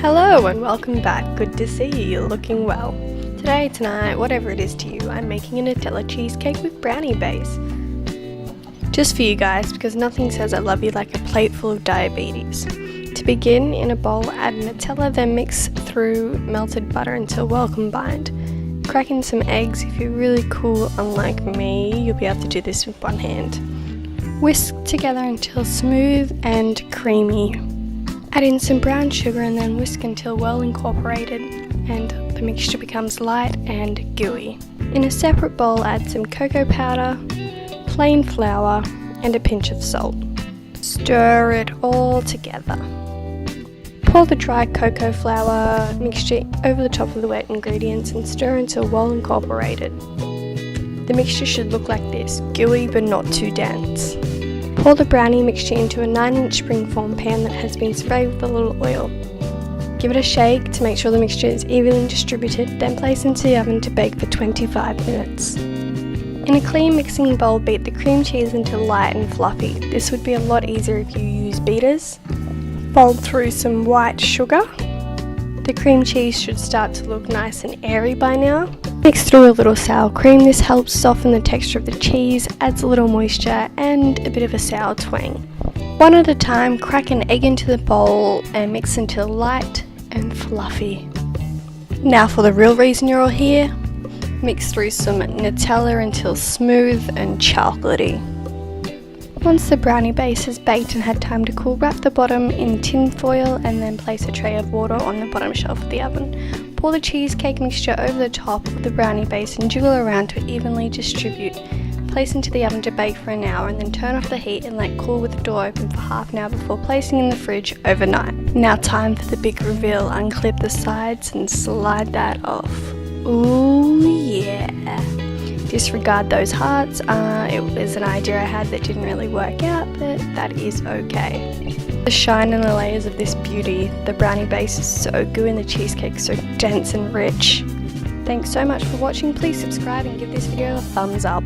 Hello and welcome back. Good to see you. You're looking well. Today, tonight, whatever it is to you, I'm making a Nutella cheesecake with brownie base. Just for you guys, because nothing says I love you like a plate full of diabetes. To begin, in a bowl, add Nutella, then mix through melted butter until well combined. Crack in some eggs. If you're really cool, unlike me, you'll be able to do this with one hand. Whisk together until smooth and creamy. Add in some brown sugar and then whisk until well incorporated and the mixture becomes light and gooey. In a separate bowl, add some cocoa powder, plain flour and a pinch of salt. Stir it all together. Pour the dry cocoa flour mixture over the top of the wet ingredients and stir until well incorporated. The mixture should look like this, gooey but not too dense. Pour the brownie mixture into a 9-inch springform pan that has been sprayed with a little oil. Give it a shake to make sure the mixture is evenly distributed, then place into the oven to bake for 25 minutes. In a clean mixing bowl, beat the cream cheese until light and fluffy. This would be a lot easier if you use beaters. Fold through some white sugar. The cream cheese should start to look nice and airy by now. Mix through a little sour cream. This helps soften the texture of the cheese, adds a little moisture and a bit of a sour twang. One at a time, crack an egg into the bowl and mix until light and fluffy. Now for the real reason you're all here. Mix through some Nutella until smooth and chocolatey. Once the brownie base is baked and had time to cool, wrap the bottom in tin foil and then place a tray of water on the bottom shelf of the oven. Pour the cheesecake mixture over the top of the brownie base and jiggle around to evenly distribute. Place into the oven to bake for an hour and then turn off the heat and let cool with the door open for half an hour before placing in the fridge overnight. Now time for the big reveal. Unclip the sides and slide that off. Ooh yeah. Disregard those hearts. It was an idea I had that didn't really work out, but that is okay. The shine and the layers of this beauty. The brownie base is so gooey and the cheesecake so dense and rich. Thanks so much for watching. Please subscribe and give this video a thumbs up.